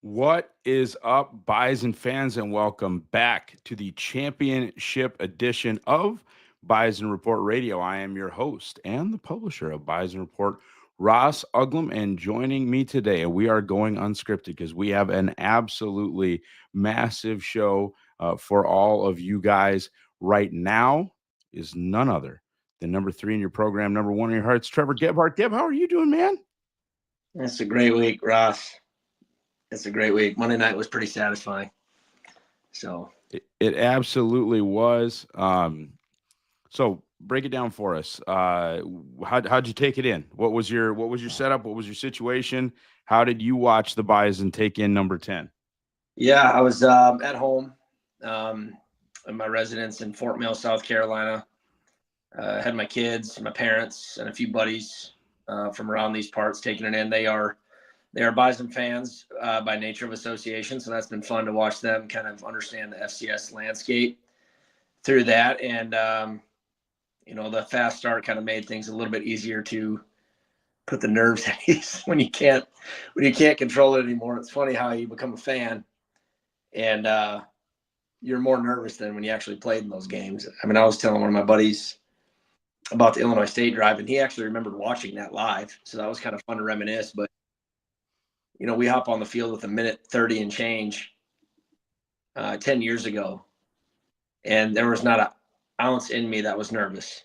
What is up, Bison fans, and welcome back to the championship edition of Bison Report Radio. I am your host and the publisher of Bison Report, Ross Uglum, and joining me today, we are going unscripted because we have an absolutely massive show for all of you guys right now. Is none other than number three in your program, number one in your hearts, Trevor Gebhardt. Geb, how are you doing, man? It's a great week, Ross. It's a great week. Monday night was pretty satisfying. So it absolutely was. So break it down for us. How'd you take it in? What was your setup? What was your situation? How did you watch the Bison take in number 10? yeah, I was at home in my residence in Fort Mill, South Carolina. Had my kids, my parents, and a few buddies from around these parts taking it in. They are Bison fans by nature of association, so that's been fun to watch them kind of understand the FCS landscape through that. And the fast start kind of made things a little bit easier to put the nerves at ease when you can't control it anymore. It's funny how you become a fan and you're more nervous than when you actually played in those games. I mean, I was telling one of my buddies about the Illinois State drive, and he actually remembered watching that live, so that was kind of fun to reminisce. But we hop on the field with a minute 30 and change 10 years ago, and there was not an ounce in me that was nervous.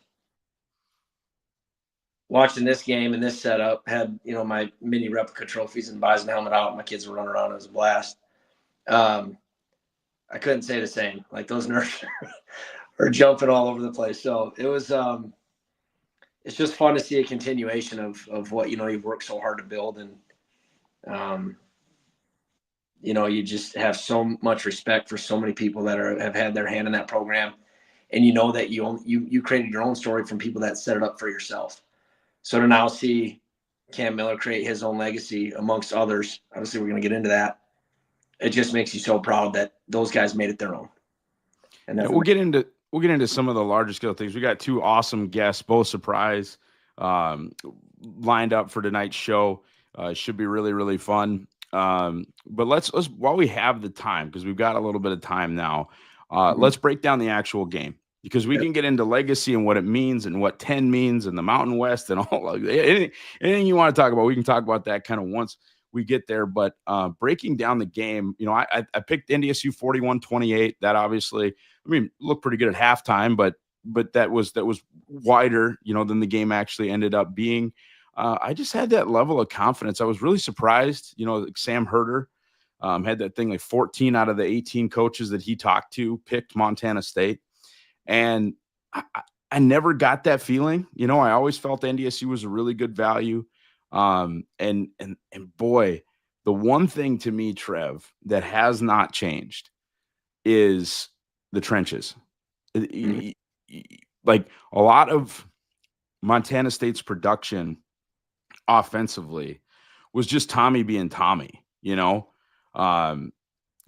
Watching this game and this setup, had my mini replica trophies and Bison helmet out. My kids were running around. It was a blast. I couldn't say the same. Like, those nerves are jumping all over the place. So it was. It's just fun to see a continuation of what you've worked so hard to build, and you just have so much respect for so many people that have had their hand in that program, and that you created your own story from people that set it up for yourself. So to now see Cam Miller create his own legacy amongst others, obviously we're going to get into that. It just makes you so proud that those guys made it their own. And we'll get into some of the larger scale things. We got two awesome guests, both surprise, lined up for tonight's show. Should be really, really fun. But let's while we have the time, because we've got a little bit of time now, let's break down the actual game, because we can get into legacy and what it means and what 10 means and the Mountain West and all anything you want to talk about. We can talk about that kind of once we get there. But breaking down the game, I picked NDSU 41-28. That obviously, looked pretty good at halftime, but that was wider, than the game actually ended up being. I just had that level of confidence. I was really surprised. Sam Herder had that thing, like 14 out of the 18 coaches that he talked to picked Montana State. And I never got that feeling. I always felt NDSU was a really good value. And boy, the one thing to me, Trev, that has not changed is the trenches. Like, a lot of Montana State's production offensively was just Tommy being Tommy, a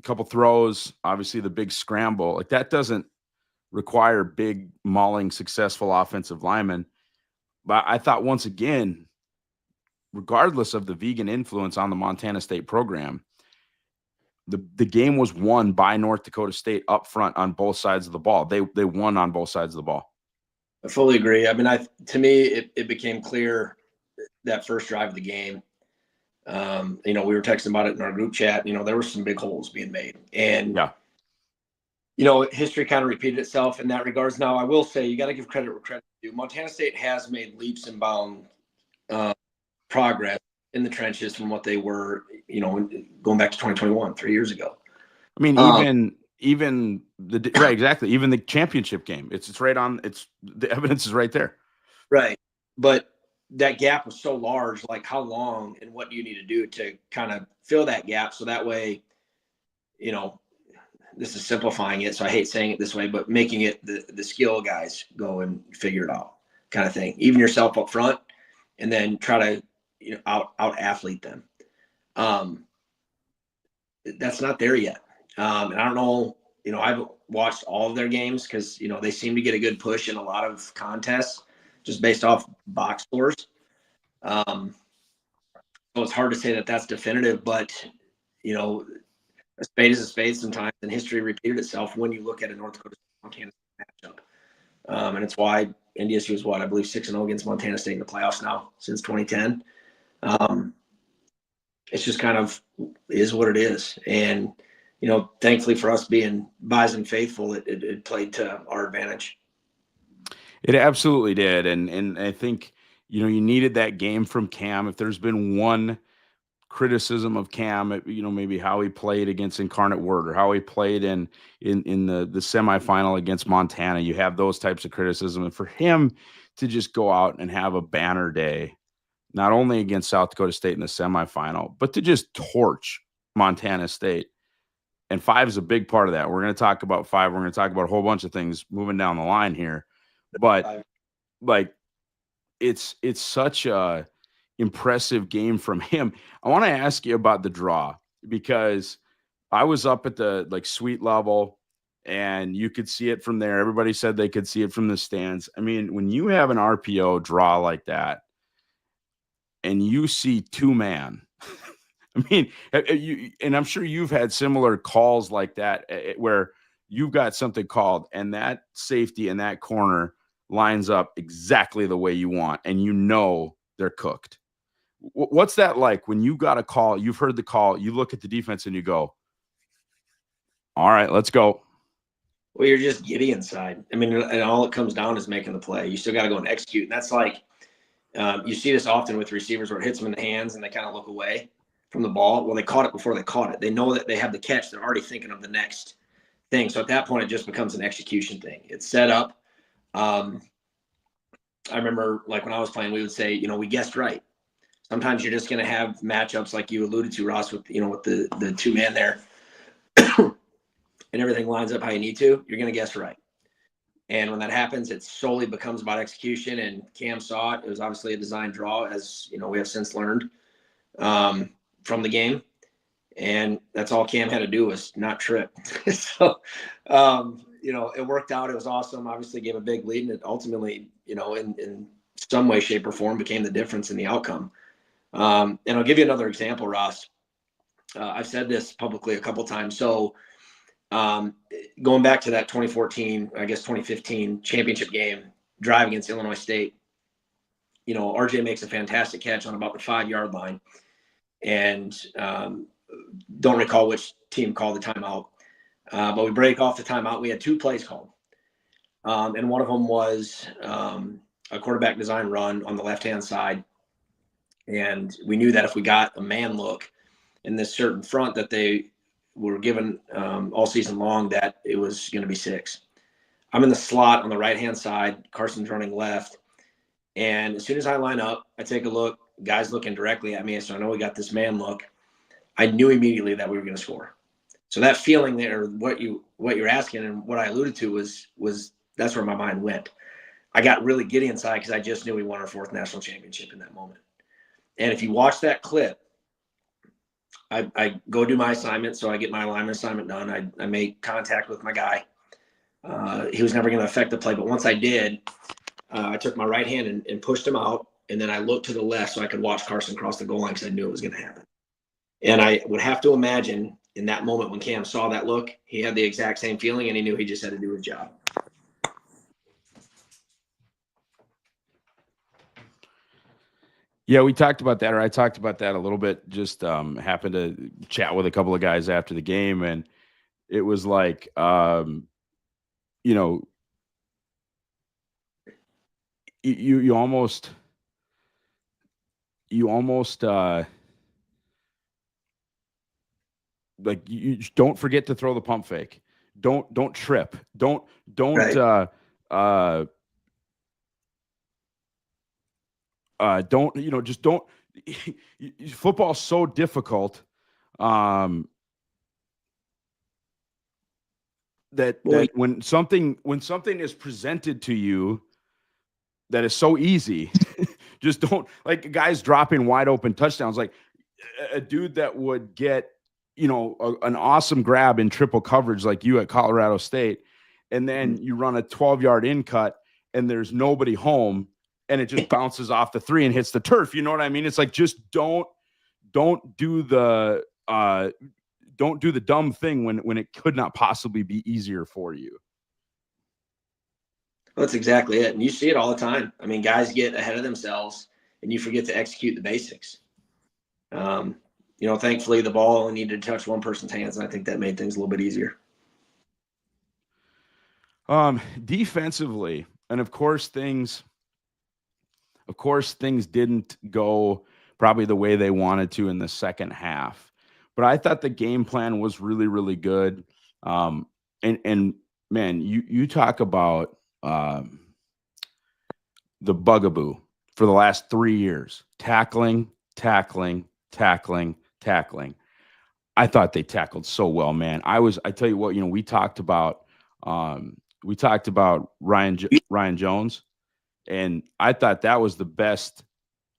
couple throws, obviously the big scramble, like that doesn't require big mauling successful offensive linemen. But I thought, once again, regardless of the vegan influence on the Montana State program, the game was won by North Dakota State up front on both sides of the ball. They won on both sides of the ball. I fully agree. I mean, to me, it became clear that first drive of the game. We were texting about it in our group chat. There were some big holes being made, and history kind of repeated itself in that regards. Now, I will say, you got to give credit where credit is due. Montana State has made leaps and bounds progress in the trenches from what they were, going back to 2021, 3 years ago. I mean, even the right, exactly. Even the championship game, it's right on. The evidence is right there. Right, but that gap was so large. Like, how long and what do you need to do to kind of fill that gap? So that way, this is simplifying it, so I hate saying it this way, but making it the skill guys go and figure it out, kind of thing. Even yourself up front, and then try to out athlete them. That's not there yet, and I don't know. I haven't watched all of their games because they seem to get a good push in a lot of contests just based off box scores. So it's hard to say that that's definitive, but a spade is a spade sometimes, and history repeated itself when you look at a North Dakota Montana matchup. And it's why NDSU is I believe 6-0 against Montana State in the playoffs now since 2010. It's just kind of is what it is. And, thankfully for us being Bison faithful, it played to our advantage. It absolutely did. And I think, you needed that game from Cam. If there's been one criticism of Cam, maybe how he played against Incarnate Word or how he played in the semifinal against Montana, you have those types of criticism. And for him to just go out and have a banner day, not only against South Dakota State in the semifinal, but to just torch Montana State. And 5 is a big part of that. We're going to talk about 5. We're going to talk about a whole bunch of things moving down the line here. But like, it's such a impressive game from him. I want to ask you about the draw, because I was up at the suite level and you could see it from there. Everybody said they could see it from the stands. I mean, when you have an RPO draw like that and you see 2-man, I mean, and I'm sure you've had similar calls like that where you've got something called and that safety in that corner lines up exactly the way you want, and they're cooked. What's that like when you got a call, you've heard the call, you look at the defense and you go, all right, let's go? Well, you're just giddy inside. I mean, and all it comes down is making the play. You still got to go and execute. And that's like, you see this often with receivers where it hits them in the hands and they kind of look away from the ball. Well, they caught it before they caught it. They know that they have the catch. They're already thinking of the next thing. So at that point, it just becomes an execution thing. It's set up. I remember when I was playing, we would say, we guessed right. Sometimes you're just going to have matchups like you alluded to, Ross, with, with the 2-man there and everything lines up how you need to, you're going to guess right. And when that happens, it solely becomes about execution, and Cam saw it. It was obviously a design draw, as we have since learned from the game. And that's all Cam had to do was not trip. So, it worked out. It was awesome. Obviously gave a big lead, and it ultimately, in some way, shape, or form became the difference in the outcome. And I'll give you another example, Ross. I've said this publicly a couple times. So going back to that 2014, I guess 2015 championship game drive against Illinois State, RJ makes a fantastic catch on about the 5-yard line. And don't recall which team called the timeout. But we break off the timeout. We had 2 plays called. And one of them was a quarterback design run on the left-hand side. And we knew that if we got a man look in this certain front that they were given all season long, that it was going to be 6. I'm in the slot on the right-hand side. Carson's running left. And as soon as I line up, I take a look. Guys looking directly at me. So I know we got this man look. I knew immediately that we were going to score. So that feeling there, what you're asking and what I alluded to was that's where my mind went. I got really giddy inside because I just knew we won our 4th national championship in that moment. And if you watch that clip, I go do my assignment. So I get my alignment assignment done. I make contact with my guy. He was never going to affect the play. But once I did, I took my right hand and pushed him out. And then I looked to the left so I could watch Carson cross the goal line because I knew it was going to happen. And I would have to imagine in that moment when Cam saw that look, he had the exact same feeling, and he knew he just had to do his job. Yeah, we talked about that, or I talked about that a little bit. Just happened to chat with a couple of guys after the game, and it was like, you almost like you don't forget to throw the pump fake. Don't trip. Don't Right. just don't. Football's so difficult that when something is presented to you that is so easy, just don't, like guys dropping wide open touchdowns, like a dude that would get an awesome grab in triple coverage like you at Colorado State, and then you run a 12-yard in cut and there's nobody home and it just bounces off the 3 and hits the turf. You know what I mean? It's like, just don't do the don't do the dumb thing when it could not possibly be easier for you. That's exactly it. And you see it all the time. I mean, guys get ahead of themselves and you forget to execute the basics. Thankfully the ball only needed to touch one person's hands, and I think that made things a little bit easier. Defensively, and of course things didn't go probably the way they wanted to in the second half, but I thought the game plan was really, really good. And man, you talk about the bugaboo for the last 3 years, tackling. I thought they tackled so well, man. I tell you what, we talked about Ryan Jones, and I thought that was the best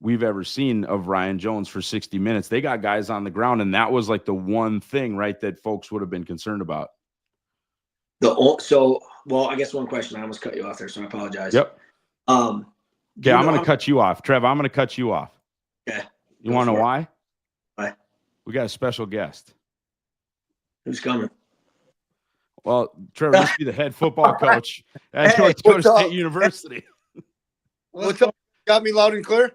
we've ever seen of Ryan Jones for 60 minutes. They got guys on the ground, and that was like the one thing, right, that folks would have been concerned about. I guess one question. I almost cut you off there, so I apologize. Yep. Okay, I'm going to cut you off. Trev, I'm going to cut you off. Okay. You want to know why? Why? We got a special guest. Who's coming? Well, Trevor must be the head football coach at North Dakota State University. What's up? Got me loud and clear?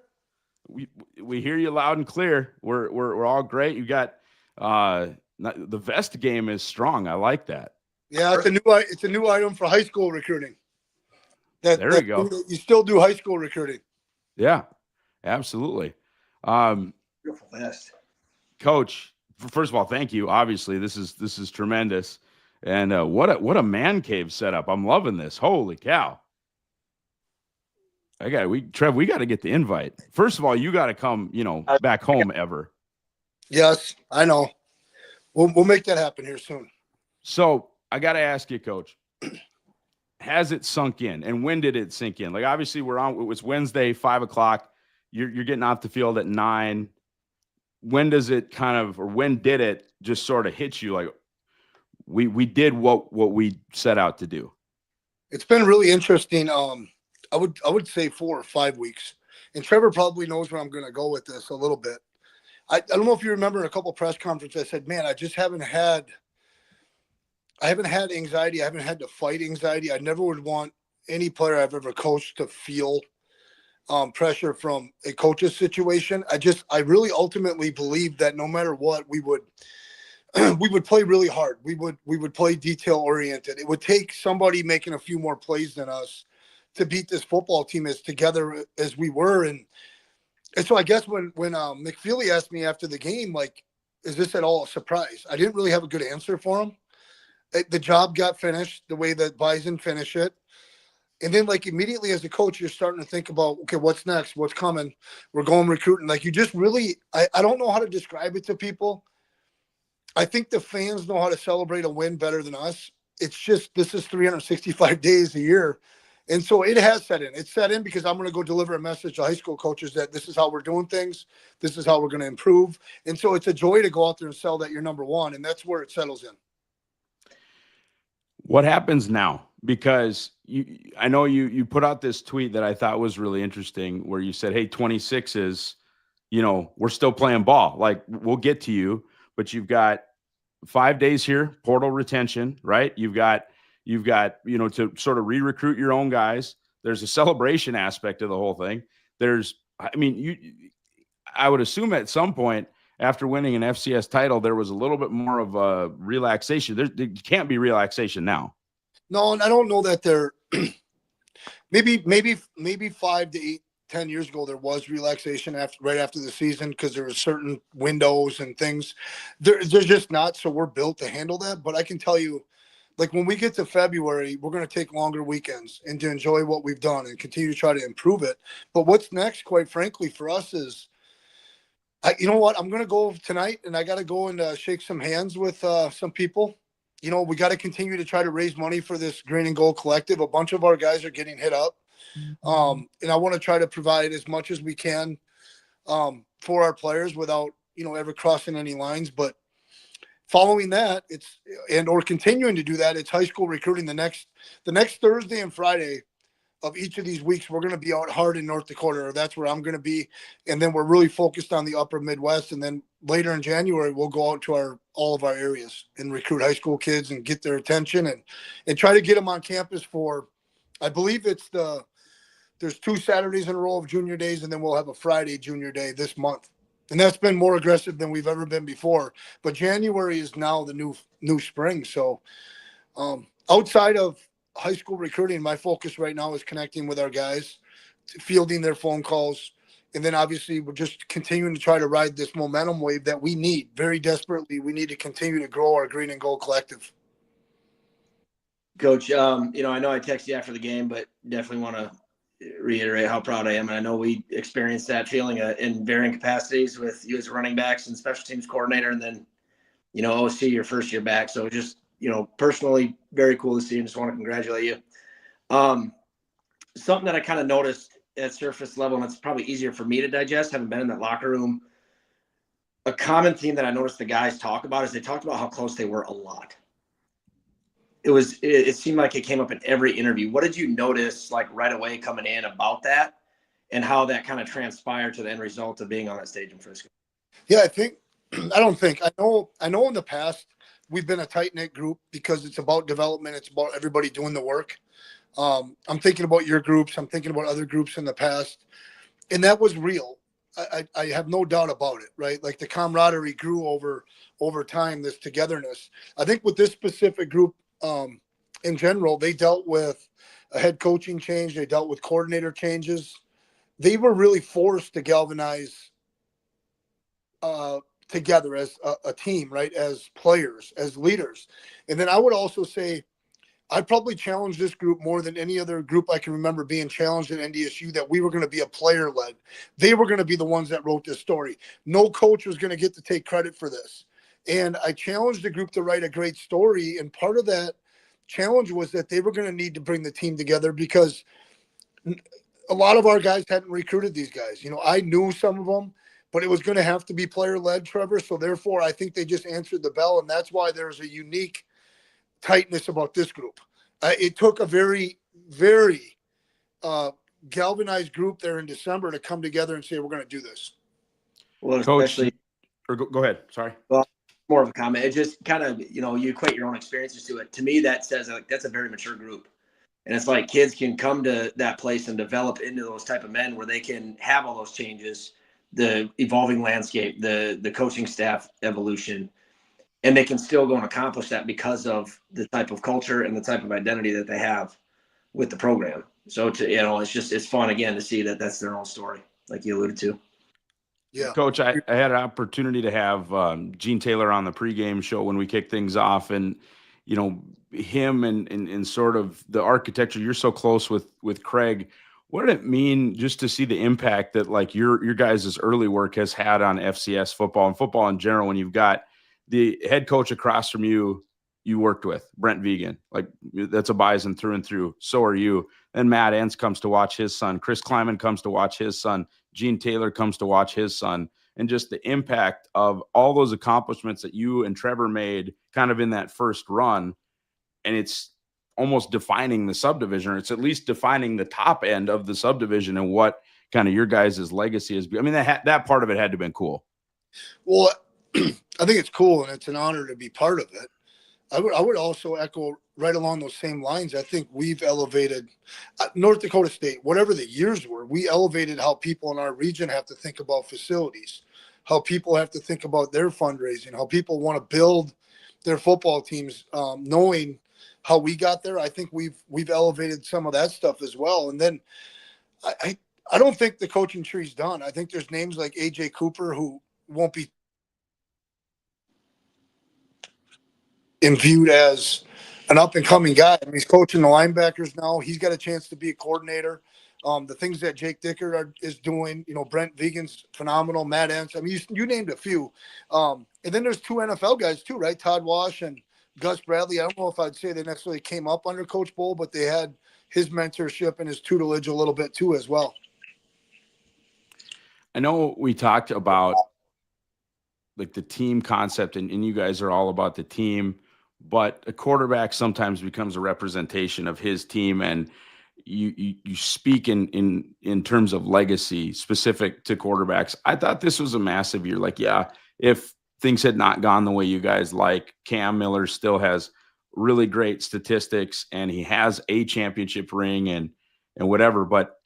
We hear you loud and clear. We're all great. You got the vest game is strong. I like that. Yeah, it's a new item for high school recruiting. There we go. You still do high school recruiting. Yeah, absolutely. Beautiful vest. Coach, first of all, thank you. Obviously, this is tremendous. And what a man cave setup. I'm loving this. Holy cow. Trev, we got to get the invite. First of all, you got to come, back home ever. Yes, I know. We'll make that happen here soon. So I got to ask you, Coach, has it sunk in? And when did it sink in? Like, obviously it was Wednesday, 5:00. You're getting off the field at 9. When does it when did it just sort of hit you? Like, we did what we set out to do. It's been really interesting. I would say 4 or 5 weeks. And Trevor probably knows where I'm going to go with this a little bit. I don't know if you remember in a couple of press conferences, I said, man, I haven't had anxiety. I haven't had to fight anxiety. I never would want any player I've ever coached to feel pressure from a coach's situation. I really ultimately believe that no matter what, we would play really hard. We would play detail oriented. It would take somebody making a few more plays than us to beat this football team as together as we were. And so I guess when McFeely asked me after the game, like, is this at all a surprise? I didn't really have a good answer for him. The job got finished the way that Bison finished it. And then, like, immediately as a coach, you're starting to think about, okay, what's next? What's coming? We're going recruiting. Like, you just really, I don't know how to describe it to people. I think the fans know how to celebrate a win better than us. It's just, this is 365 days a year. And so it has set in. It's set in because I'm going to go deliver a message to high school coaches that this is how we're doing things. This is how we're going to improve. And so it's a joy to go out there and sell that you're number one. And that's where it settles in. What happens now? Because I know you put out this tweet that I thought was really interesting where you said, hey, 26 is, we're still playing ball. Like, we'll get to you, but you've got 5 days here, portal retention, right? You've got, to sort of re-recruit your own guys. There's a celebration aspect of the whole thing. I would assume at some point after winning an FCS title, there was a little bit more of a relaxation. There can't be relaxation now. No, and I don't know that there maybe 5 to 8, 10 years ago, there was relaxation right after the season because there were certain windows and things. There's just not. So we're built to handle that. But I can tell you, like, when we get to February, we're going to take longer weekends and to enjoy what we've done and continue to try to improve it. But what's next, quite frankly, for us is, you know what? I'm going to go tonight and I got to go and shake some hands with some people. We got to continue to try to raise money for this Green and Gold Collective. A bunch of our guys are getting hit up. And I want to try to provide as much as we can for our players without, ever crossing any lines. But following that, or continuing to do that, it's high school recruiting. The next Thursday and Friday of each of these weeks, we're going to be out hard in North Dakota, or that's where I'm going to be. And then we're really focused on the upper Midwest. And then later in January, we'll go out to all of our areas and recruit high school kids and get their attention and try to get them on campus for, I believe there's 2 Saturdays in a row of junior days, and then we'll have a Friday junior day this month. And that's been more aggressive than we've ever been before. But January is now the new spring. So outside of high school recruiting, my focus right now is connecting with our guys, fielding their phone calls, and then obviously we're just continuing to try to ride this momentum wave that we need very desperately. We need to continue to grow our green and gold collective. Coach, I know I texted you after the game, but definitely want to reiterate how proud I am. And I know we experienced that feeling in varying capacities with you as running backs and special teams coordinator, and then, OC your first year back. So just, personally very cool to see, and just want to congratulate you. Something that I kind of noticed at surface level, and it's probably easier for me to digest, having been in that locker room, a common theme that I noticed the guys talk about is they talked about how close they were a lot. It seemed like it came up in every interview. What did you notice like right away coming in about that, and how that kind of transpired to the end result of being on that stage in Frisco? Yeah, I know in the past we've been a tight-knit group because it's about development. It's about everybody doing the work. I'm thinking about your groups. I'm thinking about other groups in the past. And that was real. I have no doubt about it, right? Like the camaraderie grew over time, this togetherness. I think with this specific group, in general, they dealt with a head coaching change. They dealt with coordinator changes. They were really forced to galvanize together as a team, right? As players, as leaders. And then I would also say I probably challenged this group more than any other group I can remember being challenged at NDSU, that we were going to be a player-led. They were going to be the ones that wrote this story. No coach was going to get to take credit for this. And I challenged the group to write a great story. And part of that challenge was that they were going to need to bring the team together, because a lot of our guys hadn't recruited these guys. I knew some of them, but it was going to have to be player-led, Trevor. So therefore, I think they just answered the bell. And that's why there's a unique tightness about this group. It took a very, very galvanized group there in December to come together and say, we're going to do this. Well, Coach, or go ahead. Sorry. Well, more of a comment. It just kind of, you equate your own experiences to it. To me, that says like that's a very mature group. And it's like kids can come to that place and develop into those type of men where they can have all those changes, the evolving landscape, the coaching staff evolution, and they can still go and accomplish that because of the type of culture and the type of identity that they have with the program. So it's fun again to see that that's their own story, like you alluded to. Yeah, Coach, I had an opportunity to have Gene Taylor on the pregame show when we kicked things off, and him and sort of the architecture. You're so close with Craig. What did it mean just to see the impact that like your guys' early work has had on FCS football and football in general, when you've got the head coach across from you worked with, Brent Vegan, like that's a Bison through and through. So are you. Then Matt Entz comes to watch his son. Chris Kleiman comes to watch his son. Gene Taylor comes to watch his son. And just the impact of all those accomplishments that you and Trevor made kind of in that first run. And it's almost defining the subdivision, or it's at least defining the top end of the subdivision and what kind of your guys' legacy is. I mean, that part of it had to have been cool. Well, I think it's cool, and it's an honor to be part of it. I would also echo right along those same lines. I think we've elevated North Dakota State, whatever the years were, we elevated how people in our region have to think about facilities, how people have to think about their fundraising, how people want to build their football teams, knowing how we got there. I think we've elevated some of that stuff as well. And then I don't think the coaching tree's done. I think there's names like AJ Cooper who won't be viewed as an up-and-coming guy. I mean, he's coaching the linebackers now. He's got a chance to be a coordinator. The things that Jake Dicker is doing, Brent Vegan's phenomenal. Matt Entz. I mean, you named a few. And then there's 2 NFL guys too, right? Todd Wash and Gus Bradley. I don't know if I'd say they necessarily came up under Coach Bull, but they had his mentorship and his tutelage a little bit too as well. I know we talked about like the team concept, and you guys are all about the team, but a quarterback sometimes becomes a representation of his team. And you speak in terms of legacy specific to quarterbacks. I thought this was a massive year. Like, yeah, if things had not gone the way you guys like, Cam Miller still has really great statistics and he has a championship ring and whatever. But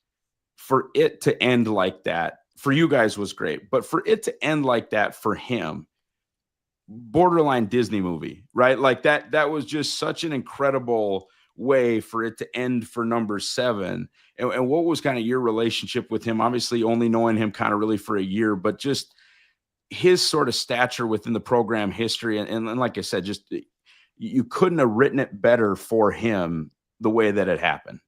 for it to end like that for you guys was great. But for it to end like that for him, borderline Disney movie, right? Like that was just such an incredible way for it to end for number 7. And what was kind of your relationship with him? Obviously only knowing him kind of really for a year, but just his sort of stature within the program history. And like I said, just you couldn't have written it better for him the way that it happened.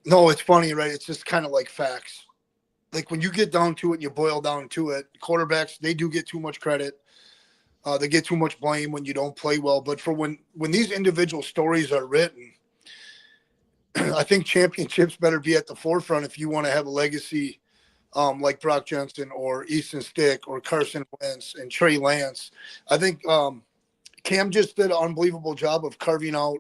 No, it's funny, right? It's just kind of like facts. Like when you get down to it and you boil down to it, quarterbacks, they do get too much credit. They get too much blame when you don't play well. But for when these individual stories are written, I think championships better be at the forefront if you want to have a legacy like Brock Jensen or Easton Stick or Carson Wentz and Trey Lance. I think Cam just did an unbelievable job of carving out,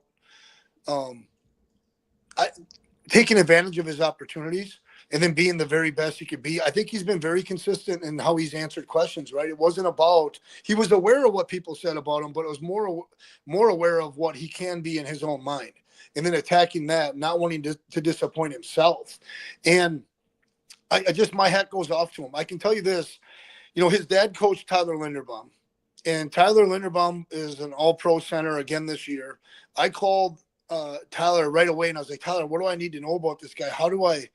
taking advantage of his opportunities and then being the very best he could be. I think he's been very consistent in how he's answered questions, right? It wasn't about – he was aware of what people said about him, but it was more aware of what he can be in his own mind and then attacking that, not wanting to disappoint himself. And I just – my hat goes off to him. I can tell you this. You know, his dad coached Tyler Linderbaum, and Tyler Linderbaum is an all-pro center again this year. I called Tyler right away, and I was like, Tyler, what do I need to know about this guy? How do I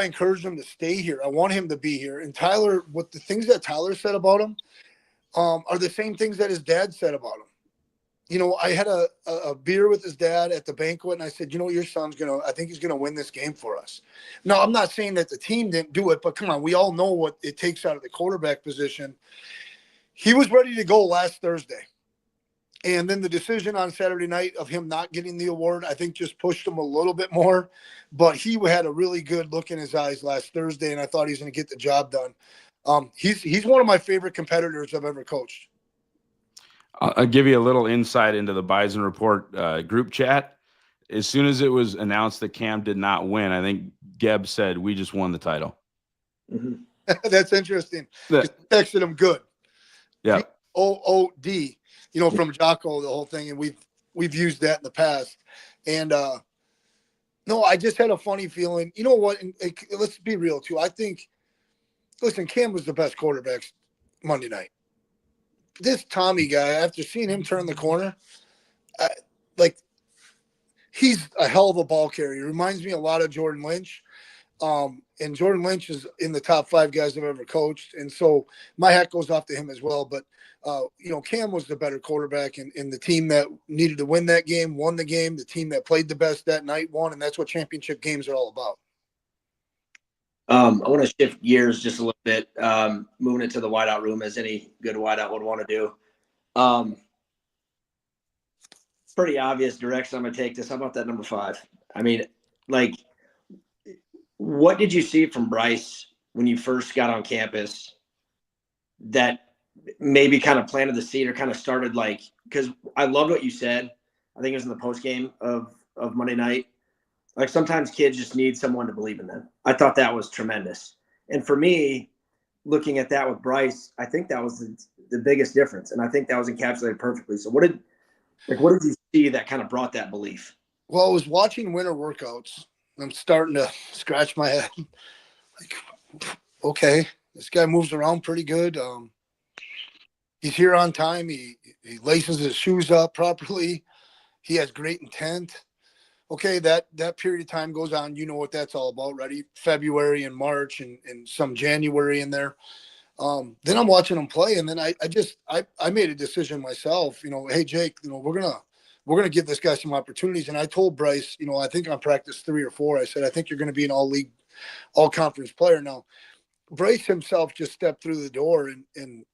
encourage him to stay here? I want him to be here. And Tyler, what the things that Tyler said about him are the same things that his dad said about him. You know, I had a beer with his dad at the banquet, and I said, you know, your son's I think he's going to win this game for us. Now, I'm not saying that the team didn't do it, but come on, we all know what it takes out of the quarterback position. He was ready to go last Thursday. And then the decision on Saturday night of him not getting the award, I think just pushed him a little bit more. But he had a really good look in his eyes last Thursday, and I thought he's going to get the job done. He's one of my favorite competitors I've ever coached. I'll give you a little insight into the Bison Report group chat. As soon as it was announced that Cam did not win, I think Geb said, we just won the title. Mm-hmm. That's interesting. Texted him good. Yeah. OOD. You know, from Jocko, the whole thing, and we've used that in the past. And no, I just had a funny feeling. You know what? And let's be real too. I think, listen, Cam was the best quarterback Monday night. This Tommy guy, after seeing him turn the corner, he's a hell of a ball carrier. He reminds me a lot of Jordan Lynch. And Jordan Lynch is in the top 5 guys I've ever coached. And so my hat goes off to him as well. But, you know, Cam was the better quarterback, and the team that needed to win that game won the game. The team that played the best that night won, and that's what championship games are all about. I want to shift gears just a little bit, moving it to the wideout room, as any good wideout would want to do. Pretty obvious direction I'm going to take this. How about that number 5? I mean, like, what did you see from Bryce when you first got on campus that maybe kind of planted the seed or kind of started, like, because I loved what you said. I think it was in the post game of Monday night. Like, sometimes kids just need someone to believe in them. I thought that was tremendous. And for me, looking at that with Bryce, I think that was the biggest difference. And I think that was encapsulated perfectly. So what did you see that kind of brought that belief? Well, I was watching winter workouts. I'm starting to scratch my head. Like, okay, this guy moves around pretty good. He's here on time. He laces his shoes up properly. He has great intent. Okay, that period of time goes on. You know what that's all about, right? February and March and some January in there. Then I'm watching him play, and then I made a decision myself. You know, hey Jake, you know we're gonna give this guy some opportunities. And I told Bryce, you know, I think on practice 3 or 4, I said I think you're going to be an all-league, all-conference player. Now, Bryce himself just stepped through the door and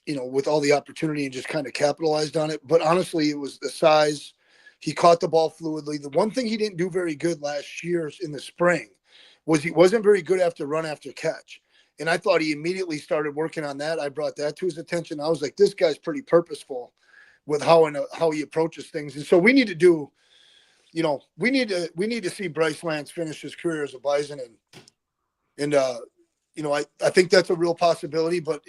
you know, with all the opportunity and just kind of capitalized on it. But honestly, it was the size. He caught the ball fluidly. The one thing he didn't do very good last year in the spring was he wasn't very good after run after catch. And I thought he immediately started working on that. I brought that to his attention. I was like, this guy's pretty purposeful with how he approaches things. And so we need to do we need to see Bryce Lance finish his career as a Bison, and I think that's a real possibility. But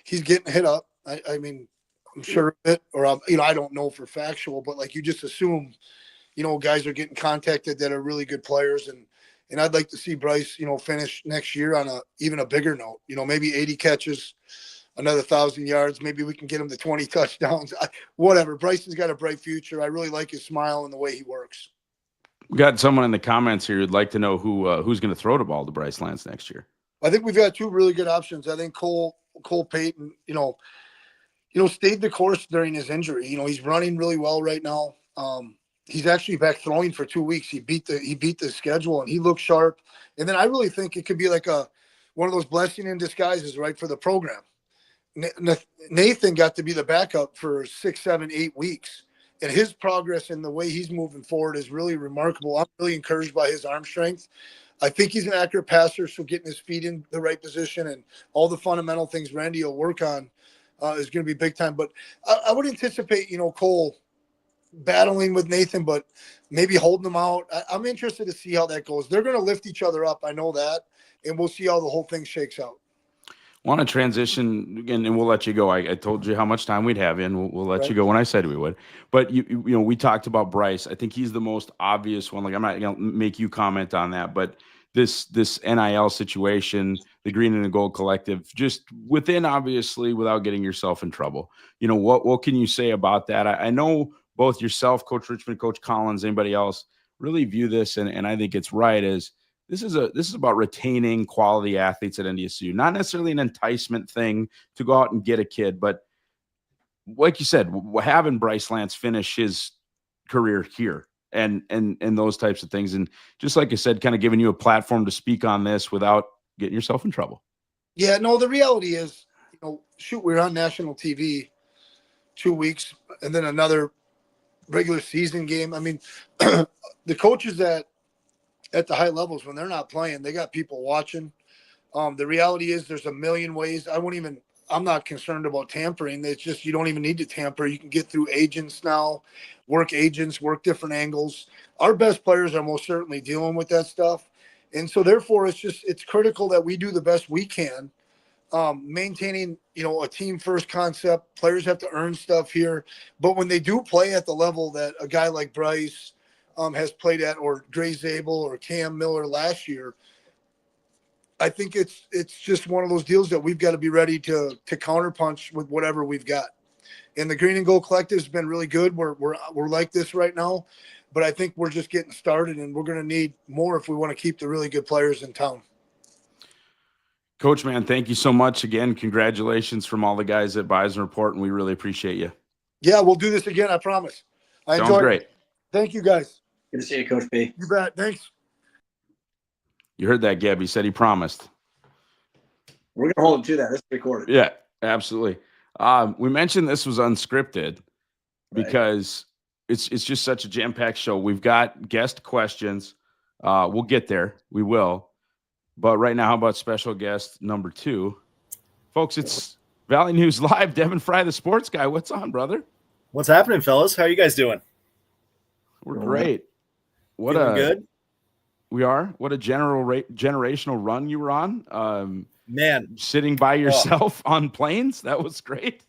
he's getting hit up. I mean, I'm sure of it, or I don't know for factual, but like you just assume, guys are getting contacted that are really good players, and I'd like to see Bryce, finish next year on even a bigger note. Maybe 80 catches, another 1,000 yards. Maybe we can get him to 20 touchdowns. Whatever. Bryson's got a bright future. I really like his smile and the way he works. We got someone in the comments here who'd like to know who's going to throw the ball to Bryce Lance next year. I think we've got two really good options. I think Cole Payton, stayed the course during his injury. He's running really well right now. He's actually back throwing for 2 weeks. He beat the schedule and he looks sharp. And then I really think it could be like one of those blessing in disguises, right, for the program. Nathan got to be the backup for 6, 7, 8 weeks, and his progress and the way he's moving forward is really remarkable. I'm really encouraged by his arm strength. I think he's an accurate passer, so getting his feet in the right position and all the fundamental things Randy will work on is going to be big time. But I would anticipate, Cole battling with Nathan, but maybe holding him out. I'm interested to see how that goes. They're going to lift each other up. I know that, and we'll see how the whole thing shakes out. Want to transition again, and we'll let you go. I told you how much time we'd have in. We'll let you go when I said we would. But we talked about Bryce. I think he's the most obvious one. Like, I'm not going to make you comment on that, but this NIL situation, the Green and the Gold Collective, just obviously without getting yourself in trouble. What can you say about that? I know both yourself, Coach Richmond, Coach Collins, anybody else really view this, and I think it's right, as this is about retaining quality athletes at NDSU, not necessarily an enticement thing to go out and get a kid, but like you said, having Bryce Lance finish his career here and those types of things. And just like I said, kind of giving you a platform to speak on this without getting yourself in trouble. Yeah, no, the reality is, we were on national TV 2 weeks and then another regular season game. I mean, the coaches at the high levels, when they're not playing, they got people watching. The reality is there's a million ways. I'm not concerned about tampering. It's just, you don't even need to tamper. You can get through agents now, work different angles. Our best players are most certainly dealing with that stuff. And so therefore it's critical that we do the best we can, maintaining, a team first concept. Players have to earn stuff here, but when they do play at the level that a guy like Bryce has played at, or Gray Zabel or Cam Miller last year, I think it's just one of those deals that we've got to be ready to counterpunch with whatever we've got. And the Green and Gold Collective has been really good. We're like this right now, but I think we're just getting started, and we're going to need more if we want to keep the really good players in town. Coach, man, thank you so much again. Congratulations from all the guys at Bison Report, and we really appreciate you. Yeah, we'll do this again. I promise. Sounds great. Thank you, guys. Good to see you, Coach B. You bet. Thanks. You heard that, Gab. He said he promised. We're going to hold him to that. This is recorded. Yeah, absolutely. We mentioned this was unscripted because it's just such a jam-packed show. We've got guest questions. We'll get there. We will. But right now, how about special guest number 2? Folks, it's Valley News Live. Devin Fry, the sports guy. What's on, brother? What's happening, fellas? How are you guys doing? We're great. Feeling good? We are. What a generational run you were on. Man. Sitting by yourself on planes. That was great.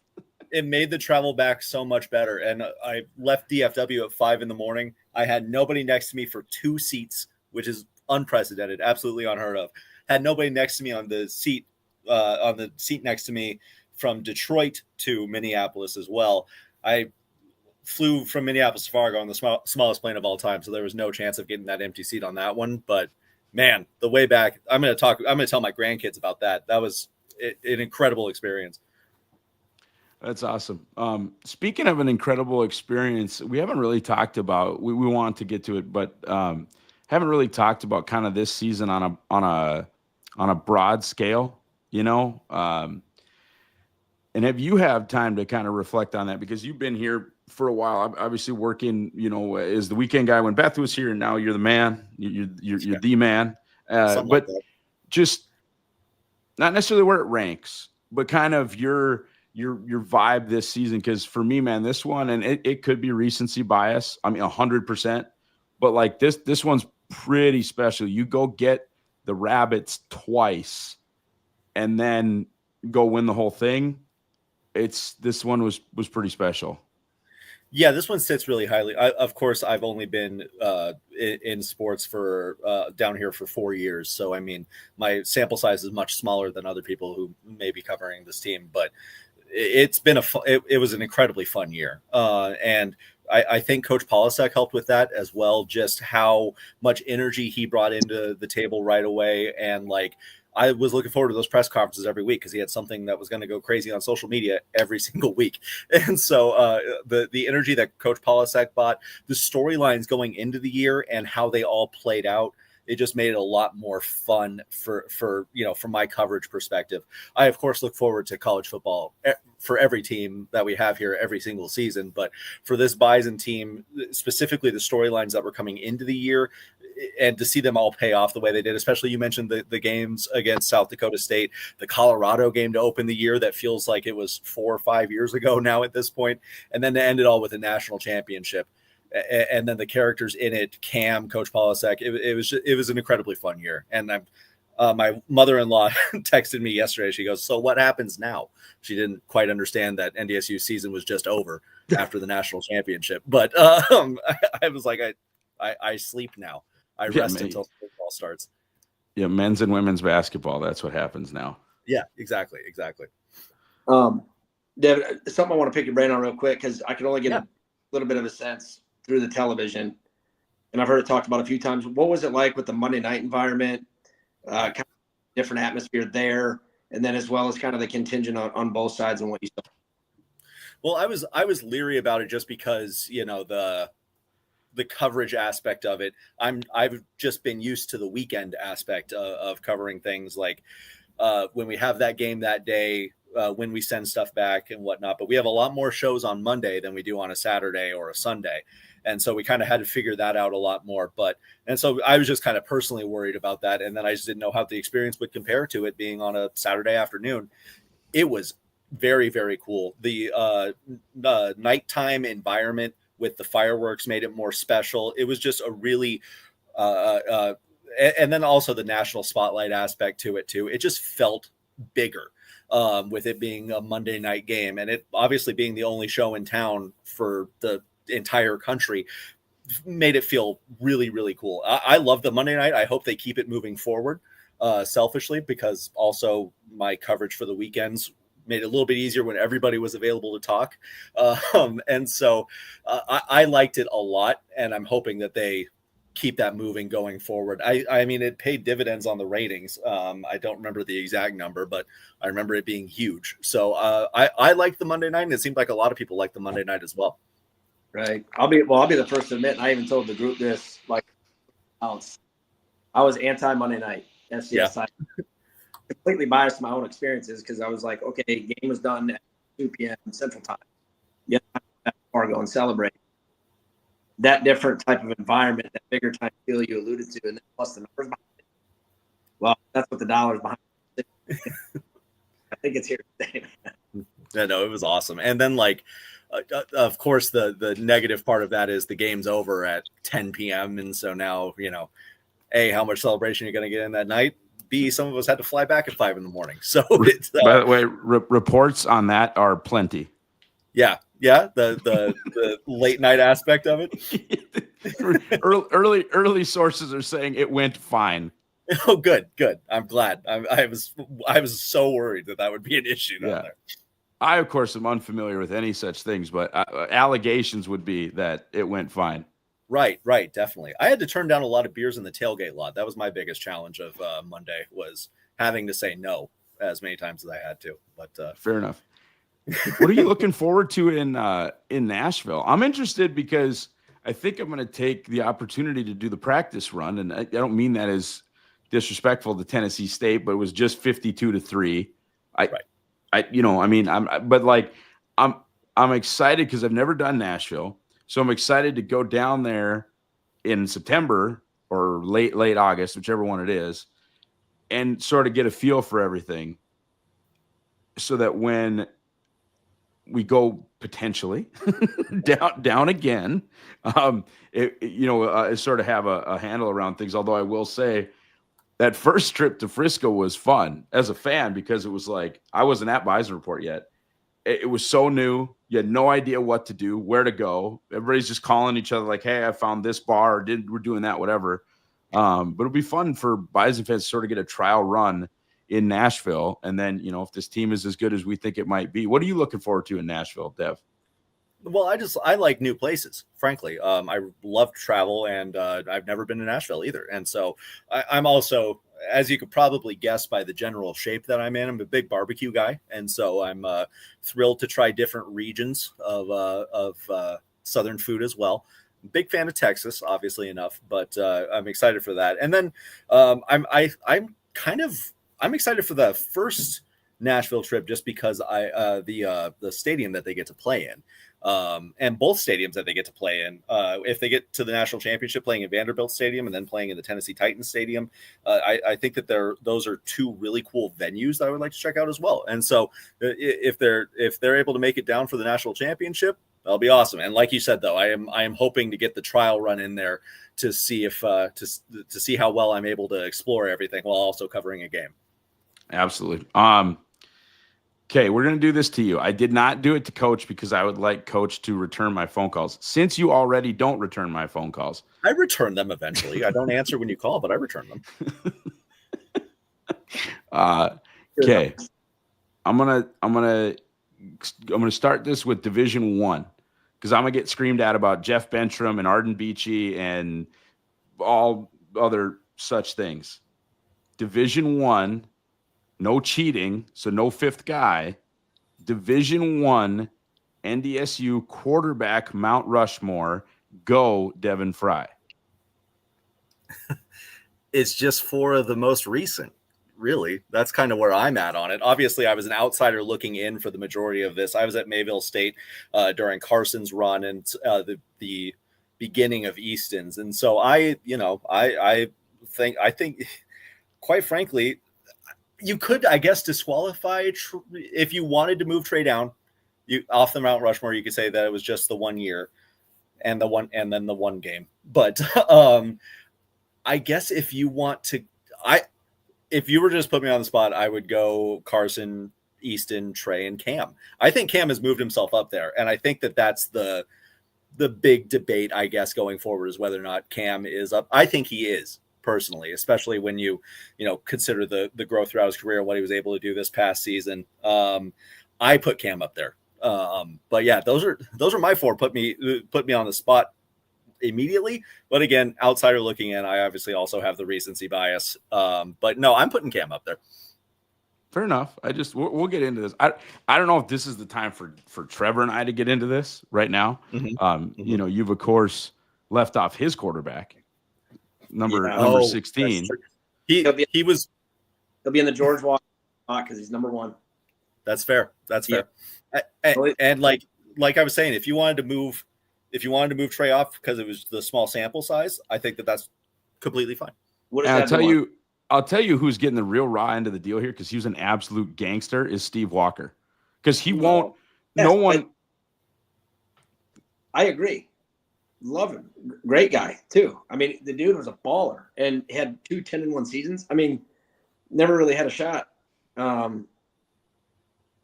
It made the travel back so much better. And I left DFW at 5 a.m. I had nobody next to me for 2 seats, which is unprecedented, absolutely unheard of. Had nobody next to me on the seat next to me from Detroit to Minneapolis as well. I flew from Minneapolis to Fargo on the smallest plane of all time, so there was no chance of getting that empty seat on that one. But man, the way back, I'm going to tell my grandkids about that. That was an incredible experience. That's awesome. Speaking of an incredible experience, we haven't really talked about. We want to get to it, but haven't really talked about kind of this season on a broad scale. And have you had time to kind of reflect on that, because you've been here for a while, obviously working, as the weekend guy when Beth was here, and now you're the man. You're the man. But like just not necessarily where it ranks, but kind of your vibe this season. Because for me, man, this one, and it could be recency bias. I mean, 100%. but like this one's pretty special. You go get the Rabbits twice and then go win the whole thing. This one was pretty special. Yeah, this one sits really highly. Of course, I've only been in sports for down here for 4 years. So, I mean, my sample size is much smaller than other people who may be covering this team. But it's been it was an incredibly fun year. And I think Coach Polasek helped with that as well, just how much energy he brought into the table right away. And like, I was looking forward to those press conferences every week because he had something that was going to go crazy on social media every single week. And so the energy that Coach Polasek brought, the storylines going into the year and how they all played out, it just made it a lot more fun for from my coverage perspective. I, of course, look forward to college football for every team that we have here every single season. But for this Bison team, specifically the storylines that were coming into the year, and to see them all pay off the way they did, especially you mentioned the games against South Dakota State, the Colorado game to open the year that feels like it was 4 or 5 years ago now at this point, and then to end it all with a national championship. And then the characters in it, Cam, Coach Polasek, it was an incredibly fun year. And my mother-in-law texted me yesterday. She goes, "So what happens now?" She didn't quite understand that NDSU season was just over after the national championship. But I was like, I sleep now. I rest until football starts. Yeah, men's and women's basketball. That's what happens now. Yeah, exactly. David, something I want to pick your brain on real quick because I can only get a little bit of a sense through the television, and I've heard it talked about a few times. What was it like with the Monday night environment? Kind of different atmosphere there, and then as well as kind of the contingent on both sides and what you saw. Well, I was leery about it just because the coverage aspect of it. I've just been used to the weekend aspect of covering things like when we have that game that day, when we send stuff back and whatnot. But we have a lot more shows on Monday than we do on a Saturday or a Sunday. And so we kind of had to figure that out a lot more. And so I was just kind of personally worried about that. And then I just didn't know how the experience would compare to it being on a Saturday afternoon. It was very, very cool. The nighttime environment with the fireworks made it more special. It was just a really, and then also the national spotlight aspect to it too. It just felt bigger with it being a Monday night game, and it obviously being the only show in town for the entire country made it feel really, really cool. I love the Monday night. I hope they keep it moving forward, selfishly, because also my coverage for the weekends made it a little bit easier when everybody was available to talk. And so I liked it a lot, and I'm hoping that they keep that moving going forward. I mean, it paid dividends on the ratings. I don't remember the exact number, but I remember it being huge. So I liked the Monday night, and it seemed like a lot of people liked the Monday night as well. Right. I'll be the first to admit, and I even told the group this, like, I was anti Monday night FCS. Yeah. Completely biased to my own experiences because I was like, okay, game was done at 2 p.m. Central Time. Yeah, Fargo and celebrate. That different type of environment, that bigger time feel you alluded to, and then plus the numbers behind it. Well, that's what the dollars behind it. I think it's here to stay. Yeah, no, it was awesome. And then, like, of course, the negative part of that is the game's over at 10 p.m. And so now, A, how much celebration you're going to get in that night. B, some of us had to fly back at 5 a.m. So it's by the way, reports on that are plenty. Yeah. The late night aspect of it. early sources are saying it went fine. Oh, good. I'm glad. I was so worried that would be an issue down there. I, of course, am unfamiliar with any such things, but allegations would be that it went fine. Right, definitely. I had to turn down a lot of beers in the tailgate lot. That was my biggest challenge of Monday, was having to say no as many times as I had to. But fair enough. What are you looking forward to in Nashville? I'm interested because I think I'm going to take the opportunity to do the practice run, and I don't mean that as disrespectful to Tennessee State, but it was just 52-3. I'm excited because I've never done Nashville. So I'm excited to go down there in September or late August, whichever one it is, and sort of get a feel for everything so that when we go potentially down again. Sort of have a handle around things. Although I will say that first trip to Frisco was fun as a fan, because it was like, I wasn't at Bison Report yet. It was so new. You had no idea what to do, where to go. Everybody's just calling each other like, hey, I found this bar, or we're doing that, whatever. But it'll be fun for Bison fans to sort of get a trial run in Nashville. And then, if this team is as good as we think it might be, what are you looking forward to in Nashville, Dev? Well, I like new places, frankly. I love travel, and I've never been to Nashville either. And so I'm also, as you could probably guess by the general shape that I'm in, I'm a big barbecue guy. And so I'm thrilled to try different regions of Southern food as well. Big fan of Texas, obviously enough, but I'm excited for that. And then I'm excited for the first Nashville trip, just because the stadium that they get to play in, and both stadiums that they get to play in, if they get to the national championship, playing in Vanderbilt Stadium and then playing in the Tennessee Titans Stadium, I think that those are two really cool venues that I would like to check out as well. And so if they're able to make it down for the national championship, that'll be awesome. And like you said, though, I am hoping to get the trial run in there to see if to see how well I'm able to explore everything while also covering a game. Absolutely. Okay, we're going to do this to you. I did not do it to Coach because I would like Coach to return my phone calls. Since you already don't return my phone calls, I return them eventually. I don't answer when you call, but I return them. Okay, I'm gonna start this with Division I, because I'm gonna get screamed at about Jeff Bentram and Arden Beachy and all other such things. Division I. No cheating, so no fifth guy. Division I, NDSU quarterback Mount Rushmore. Go Devin Fry. It's just four of the most recent, really. That's kind of where I'm at on it. Obviously, I was an outsider looking in for the majority of this. I was at Mayville State during Carson's run and the beginning of Easton's, and so I think, quite frankly, you could, I guess, disqualify if you wanted to move Trey down. You off the Mount Rushmore, you could say that it was just the 1 year and then the one game. But I guess if you want to, if you were to just put me on the spot, I would go Carson, Easton, Trey, and Cam. I think Cam has moved himself up there, and I think that that's the big debate, I guess, going forward, is whether or not Cam is up. I think he is, personally, especially when you consider the growth throughout his career and what he was able to do this past season. I put Cam up there. But yeah, those are my four. Put me on the spot immediately. But again, outsider looking in, I obviously also have the recency bias. But no, I'm putting Cam up there. Fair enough. We'll get into this. I don't know if this is the time for Trevor and I to get into this right now. Mm-hmm. You've of course left off his quarterback. Number 16. He'll be in the George Walker because he's number one. That's fair. And like I was saying, if you wanted to move Trey off because it was the small sample size, I think that's completely fine. I'll tell you who's getting the real raw end of the deal here, because he was an absolute gangster, is Steve Walker. Because he won't. Yes, no one. I agree. Love him. Great guy, too. I mean, the dude was a baller and had 2 10-1 seasons. I mean, never really had a shot at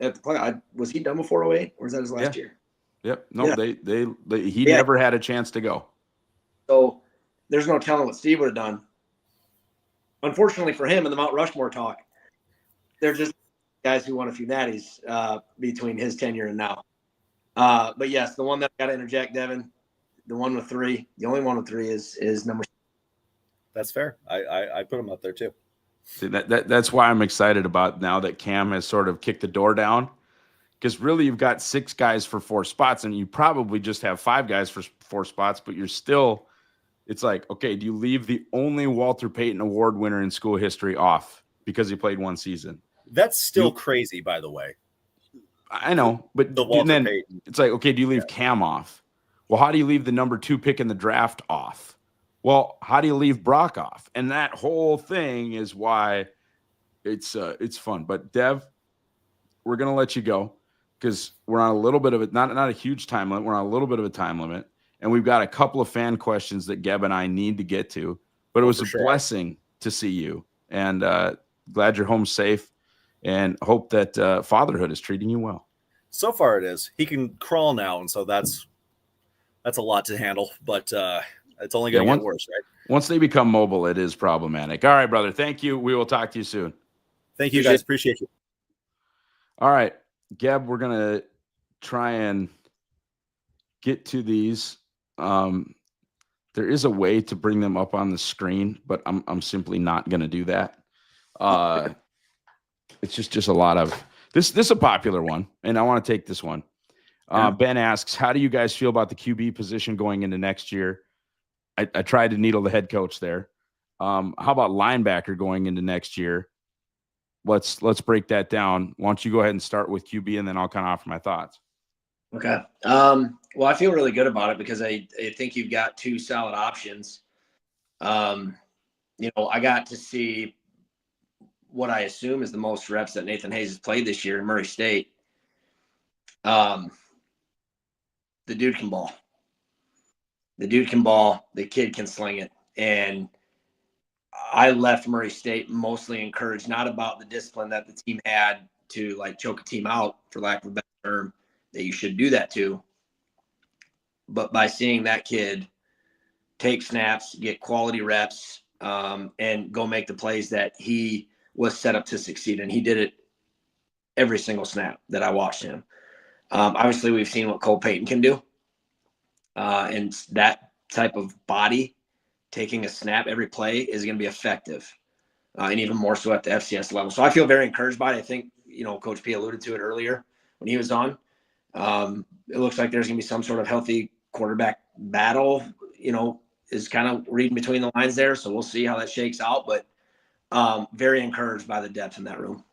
the play. Was he done before 08, or was that his last year? Yep. No, yeah. He never had a chance to go. So there's no telling what Steve would have done. Unfortunately for him, in the Mount Rushmore talk, they're just guys who won a few natties between his tenure and now. But yes, the one that I got to interject, Devin, the one with 3, the only one with 3 is number 6. That's fair. I put him up there too. See, that's why I'm excited about now that Cam has sort of kicked the door down, because really you've got 6 guys for 4 spots, and you probably just have 5 guys for 4 spots, but you're still, it's like, okay, do you leave the only Walter Payton Award winner in school history off because he played 1 season? That's still crazy, by the way. I know, but then Payton. It's like, okay, do you leave Cam off? Well, how do you leave the number 2 pick in the draft off? Well, how do you leave Brock off? And that whole thing is why it's fun. But Dev, we're gonna let you go. because we're on a little bit of it, not a huge time limit. We're on a little bit of a time limit, and we've got a couple of fan questions that Geb and I need to get to. But it was a blessing to see you, and glad you're home safe, and hope that fatherhood is treating you well. So far, it is. He can crawl now, and so that's a lot to handle. But it's only going to get worse, right? Once they become mobile, it is problematic. All right, brother. Thank you. We will talk to you soon. Thank you, guys. Appreciate you. All right, Geb, we're going to try and get to these. There is a way to bring them up on the screen, but I'm simply not going to do that. It's just a lot of this is a popular one, and I want to take this one. Ben asks, how do you guys feel about the QB position going into next year? I tried to needle the head coach there. How about linebacker going into next year? Let's break that down. Why don't you go ahead and start with QB, and then I'll kind of offer my thoughts. Okay. Well, I feel really good about it because I think you've got two solid options. I got to see what I assume is the most reps that Nathan Hayes has played this year in Murray State. The dude can ball. The dude can ball. The kid can sling it. And I left Murray State mostly encouraged, not about the discipline that the team had to like choke a team out, for lack of a better term, that you should do that to, but by seeing that kid take snaps, get quality reps, and go make the plays that he was set up to succeed. And he did it every single snap that I watched him. Obviously, we've seen what Cole Payton can do. And that type of body taking a snap every play is going to be effective, and even more so at the FCS level. So I feel very encouraged by it. I think, Coach P alluded to it earlier when he was on. It looks like there's going to be some sort of healthy quarterback battle, is kind of reading between the lines there. So we'll see how that shakes out, but very encouraged by the depth in that room.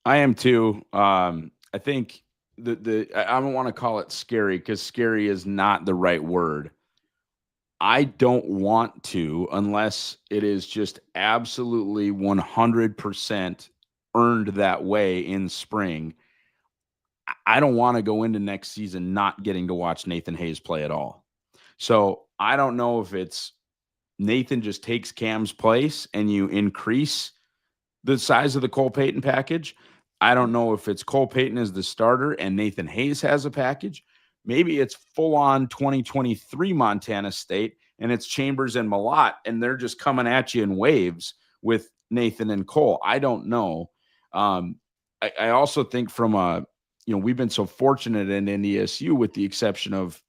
I am too. I think I don't want to call it scary because scary is not the right word. I don't want to, unless it is just absolutely 100% earned that way in spring. I don't want to go into next season not getting to watch Nathan Hayes play at all. So I don't know if it's Nathan just takes Cam's place and you increase the size of the Cole Payton package. I don't know if it's Cole Payton as the starter and Nathan Hayes has a package. Maybe it's full-on 2023 Montana State, and it's Chambers and Malott, and they're just coming at you in waves with Nathan and Cole. I don't know. I also think from we've been so fortunate in NDSU with the exception of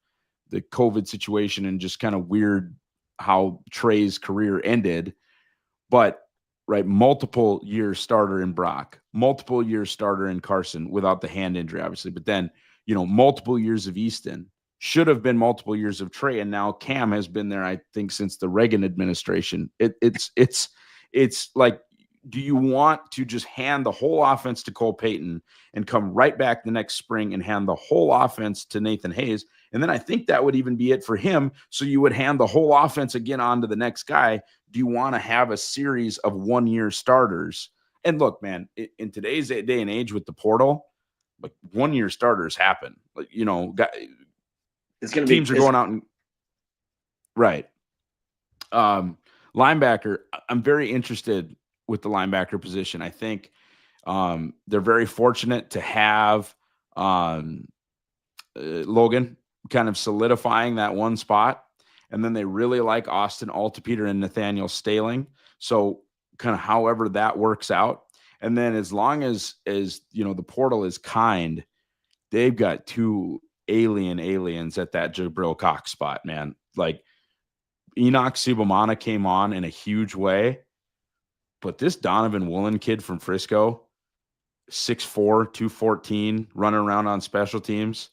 the COVID situation and just kind of weird how Trey's career ended. But, right, multiple year starter in Brock, multiple year starter in Carson without the hand injury, obviously. But then, multiple years of Easton, should have been multiple years of Trey. And now Cam has been there, I think, since the Reagan administration. It's like, do you want to just hand the whole offense to Cole Payton and come right back the next spring and hand the whole offense to Nathan Hayes? And then I think that would even be it for him. So you would hand the whole offense again on to the next guy. Do you want to have a series of one-year starters? And look, man, in today's day and age with the portal, like one-year starters happen. Like, it's going to be teams are going out and right. Linebacker, I'm very interested with the linebacker position. I think they're very fortunate to have Logan kind of solidifying that one spot. And then they really like Austin Altepeter and Nathaniel Staling. So kind of however that works out. And then as long as the portal is kind, they've got two aliens at that Jabril Cox spot, man. Like Enoch Subamana came on in a huge way. But this Donovan Woolen kid from Frisco, 6'4", 214, running around on special teams,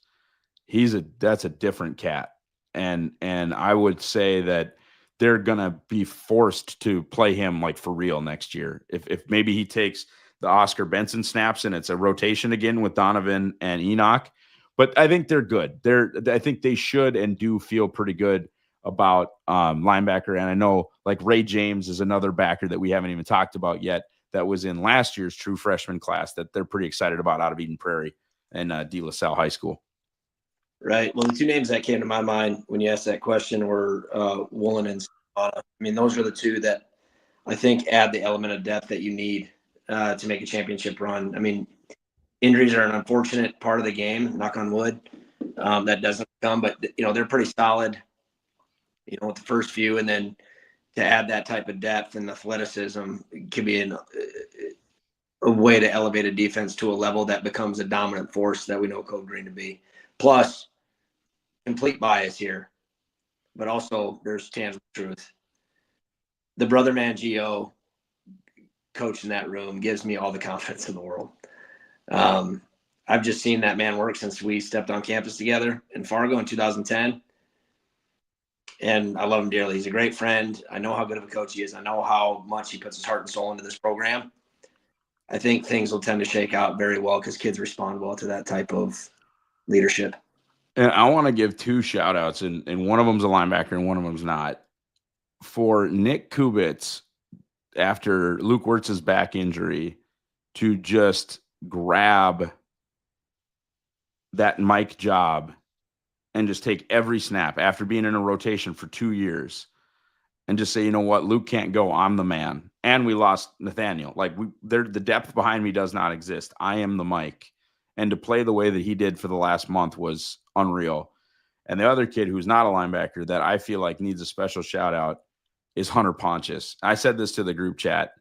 that's a different cat. And I would say that they're gonna be forced to play him like for real next year. If maybe he takes the Oscar Benson snaps and it's a rotation again with Donovan and Enoch. But I think they're good. I think they should and do feel pretty good about linebacker. And I know like Ray James is another backer that we haven't even talked about yet that was in last year's true freshman class that they're pretty excited about out of Eden Prairie and De La Salle High School. Right. Well, the two names that came to my mind when you asked that question were Woolen and Savannah. I mean, those are the two that I think add the element of depth that you need to make a championship run. I mean, injuries are an unfortunate part of the game, knock on wood. That doesn't come, but, they're pretty solid, with the first few. And then to add that type of depth and athleticism can be a way to elevate a defense to a level that becomes a dominant force that we know Code Green to be. Plus, complete bias here, but also there's tangible truth. The brother man Gio coach in that room gives me all the confidence in the world. I've just seen that man work since we stepped on campus together in Fargo in 2010. And I love him dearly. He's a great friend. I know how good of a coach he is. I know how much he puts his heart and soul into this program. I think things will tend to shake out very well because kids respond well to that type of leadership. And I want to give two shout outs, and one of them's a linebacker and one of them's not. For Nick Kubitz, after Luke Wirtz's back injury, to just grab that Mike job and just take every snap after being in a rotation for 2 years and just say, you know what, Luke can't go. I'm the man. And we lost Nathaniel. The depth behind me does not exist. I am the Mike. And to play the way that he did for the last month was unreal. And the other kid who's not a linebacker that I feel like needs a special shout out is Hunter Pontius. I said this to the group chat.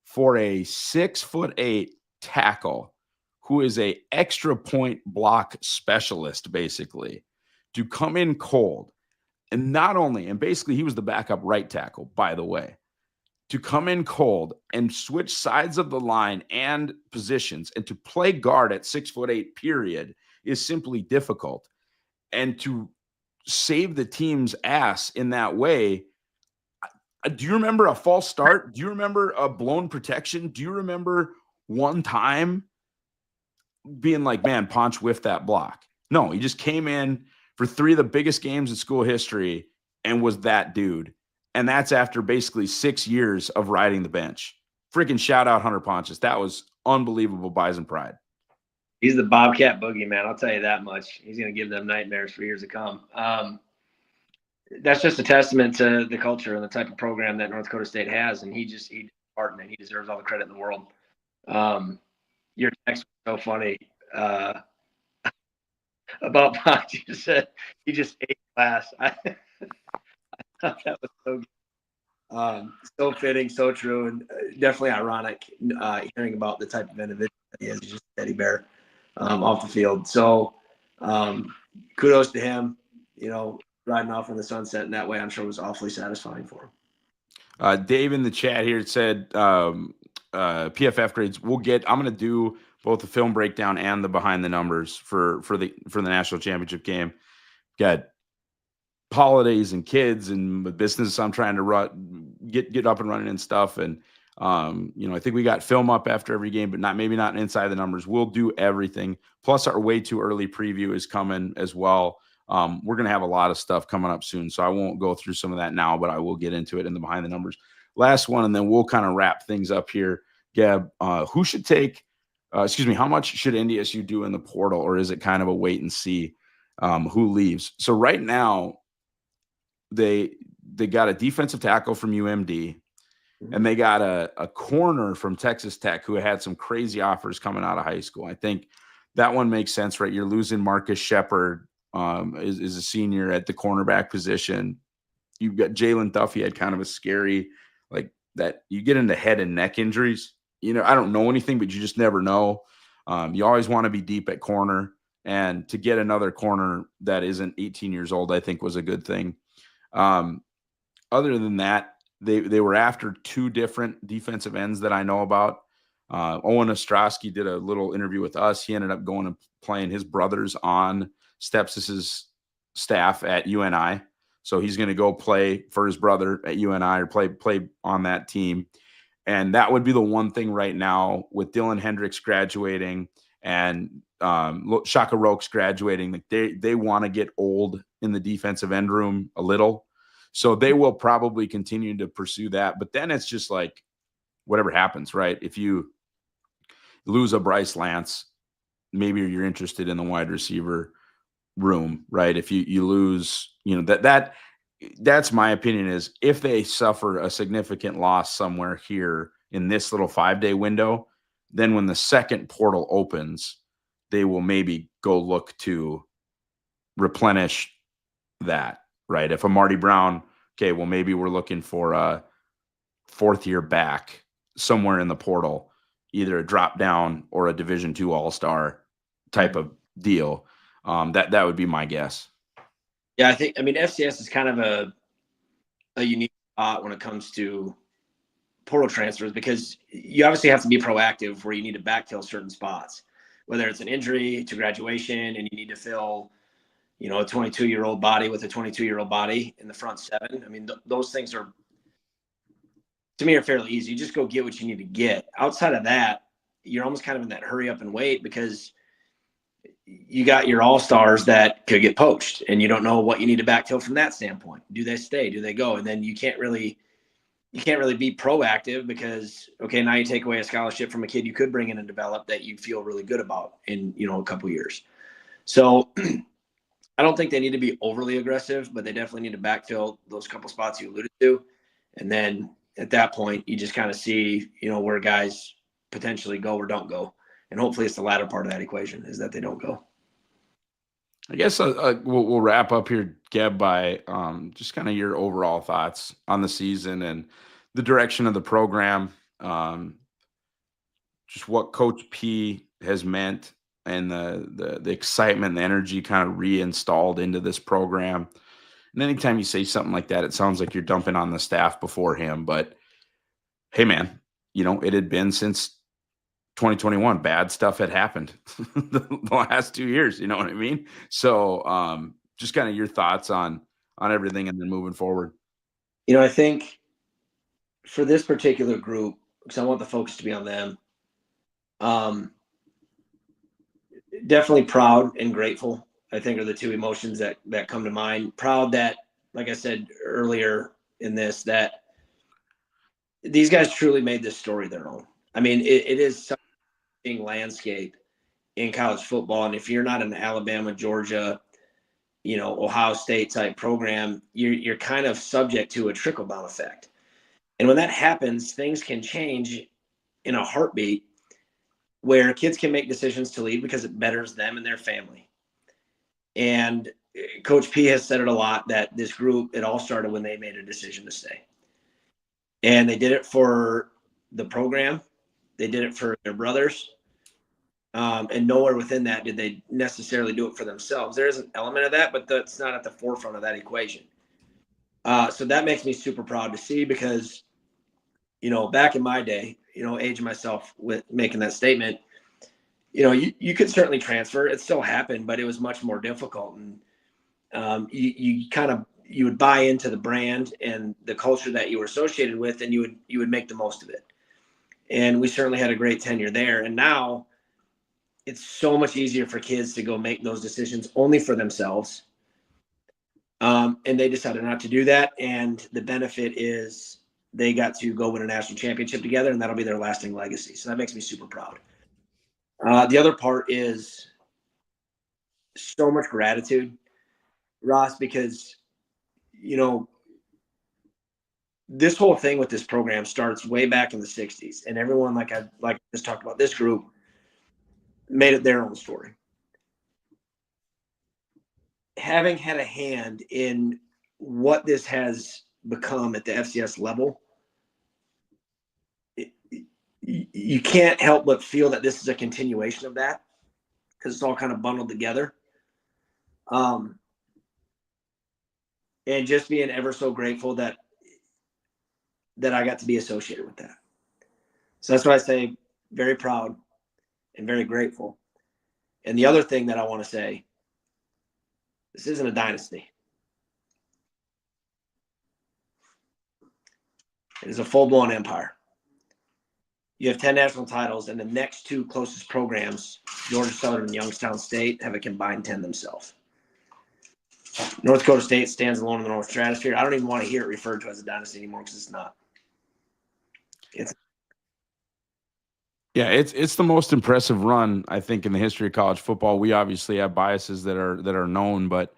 For a 6'8" tackle who is a extra point block specialist, basically, to come in cold, and not only, and basically he was the backup right tackle, by the way, to come in cold and switch sides of the line and positions and to play guard at 6'8", period, is simply difficult. And to save the team's ass in that way, do you remember a false start? Do you remember a blown protection? Do you remember one time being like, man, Ponch whiffed that block? No, he just came in for 3 of the biggest games in school history and was that dude. And that's after basically 6 years of riding the bench. Freaking shout out Hunter Pontius. That was unbelievable Bison pride. He's the Bobcat boogeyman, I'll tell you that much. He's going to give them nightmares for years to come. That's just a testament to the culture and the type of program that North Dakota State has. And he's part in it. He deserves all the credit in the world. Your text was so funny about Ponch. You said he just ate class. I thought that was so good. So fitting, so true, and definitely ironic hearing about the type of individual that he is. He's just a teddy bear off the field. So kudos to him. Riding off in the sunset in that way, I'm sure was awfully satisfying for him. Dave in the chat here said PFF grades. I'm going to do both the film breakdown and the behind the numbers for the national championship game. Got holidays and kids and business I'm trying to get up and running and stuff. And I think we got film up after every game, but maybe not inside the numbers. We'll do everything. Plus our way too early preview is coming as well. We're going to have a lot of stuff coming up soon, so I won't go through some of that now, but I will get into it in the behind the numbers. Last one, and then we'll kind of wrap things up here. Gab, how much should NDSU do in the portal, or is it kind of a wait and see who leaves? So right now, they got a defensive tackle from UMD, and they got a corner from Texas Tech who had some crazy offers coming out of high school. I think that one makes sense, right? You're losing Marcus Shepard. Is a senior at the cornerback position. You've got Jalen Duffy had kind of a scary, like that. You get into head and neck injuries. I don't know anything, but you just never know. You always want to be deep at corner, and to get another corner that isn't 18 years old, I think was a good thing. Other than that, they were after 2 different defensive ends that I know about. Owen Ostrowski did a little interview with us. He ended up going and playing his brothers on Stepsis's staff at UNI. So he's going to go play for his brother at UNI or play on that team. And that would be the one thing right now with Dylan Hendricks graduating and Shaka Rokes graduating. Like they want to get old in the defensive end room a little. So they will probably continue to pursue that. But then it's just like, whatever happens, right? If you lose a Bryce Lance, maybe you're interested in the wide receiver room, right? If you lose, that's my opinion, is if they suffer a significant loss somewhere here in this little 5-day window, then when the second portal opens, they will maybe go look to replenish that, right? If a Marty Brown, okay, well, maybe we're looking for a 4th-year back somewhere in the portal, either a drop down or a Division II All-Star type of deal. That would be my guess. Yeah, I mean, FCS is kind of a unique spot when it comes to portal transfers, because you obviously have to be proactive where you need to backfill certain spots, whether it's an injury to graduation and you need to fill, a 22-year-old body with a 22-year-old body in the front 7. I mean, those things are, to me, are fairly easy. You just go get what you need to get. Outside of that, you're almost kind of in that hurry up and wait, because you got your all-stars that could get poached and you don't know what you need to backfill from that standpoint. Do they stay? Do they go? And then you can't really be proactive, because, okay, now you take away a scholarship from a kid you could bring in and develop that you feel really good about in, a couple of years. So I don't think they need to be overly aggressive, but they definitely need to backfill those couple spots you alluded to. And then at that point, you just kind of see, where guys potentially go or don't go. And hopefully it's the latter part of that equation, is that they don't go. I guess we'll wrap up here, Geb, by just kind of your overall thoughts on the season and the direction of the program, just what Coach P has meant, and the excitement and the energy kind of reinstalled into this program. And anytime you say something like that, it sounds like you're dumping on the staff before him. But hey, man, it had been since 2021. Bad stuff had happened the last 2 years. You know what I mean? So just kind of your thoughts on everything and then moving forward. I think for this particular group, because I want the focus to be on them, definitely proud and grateful, I think, are the two emotions that come to mind. Proud that, like I said earlier in this, that these guys truly made this story their own. I mean, it is such a landscape in college football. And if you're not an Alabama, Georgia, Ohio State type program, you're kind of subject to a trickle-down effect. And when that happens, things can change in a heartbeat, where kids can make decisions to leave because it betters them and their family. And Coach P has said it a lot, that this group, it all started when they made a decision to stay. And they did it for the program. They did it for their brothers. And nowhere within that did they necessarily do it for themselves. There is an element of that, but that's not at the forefront of that equation. So that makes me super proud to see, because, back in my day, aging myself with making that statement, you could certainly transfer. It still happened, but it was much more difficult. And you would buy into the brand and the culture that you were associated with, and you would make the most of it. And we certainly had a great tenure there. And now it's so much easier for kids to go make those decisions only for themselves. And they decided not to do that. And the benefit is they got to go win a national championship together, and that'll be their lasting legacy. So that makes me super proud. The other part is so much gratitude, Ross, because, this whole thing with this program starts way back in the 60s. And everyone, like I just talked about, this group made it their own story. Having had a hand in what this has become at the FCS level, you can't help but feel that this is a continuation of that, because it's all kind of bundled together. And just being ever so grateful that I got to be associated with that. So that's why I say very proud and very grateful. And the other thing that I want to say, this isn't a dynasty. It is a full-blown empire. You have 10 national titles, and the next two closest programs, Georgia Southern and Youngstown State, have a combined 10 themselves. North Dakota State stands alone in the North Stratosphere. I don't even want to hear it referred to as a dynasty anymore, because it's not. Yeah, it's the most impressive run, I think, in the history of college football. We obviously have biases that are known, but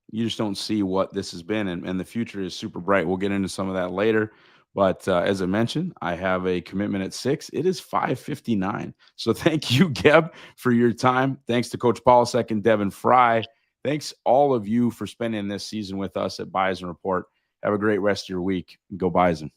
you just don't see what this has been, and the future is super bright. We'll get into some of that later. But as I mentioned, I have a commitment at 6. It is 5:59. So thank you, Geb, for your time. Thanks to Coach Polasek and Devin Fry. Thanks all of you for spending this season with us at Bison Report. Have a great rest of your week. Go Bison.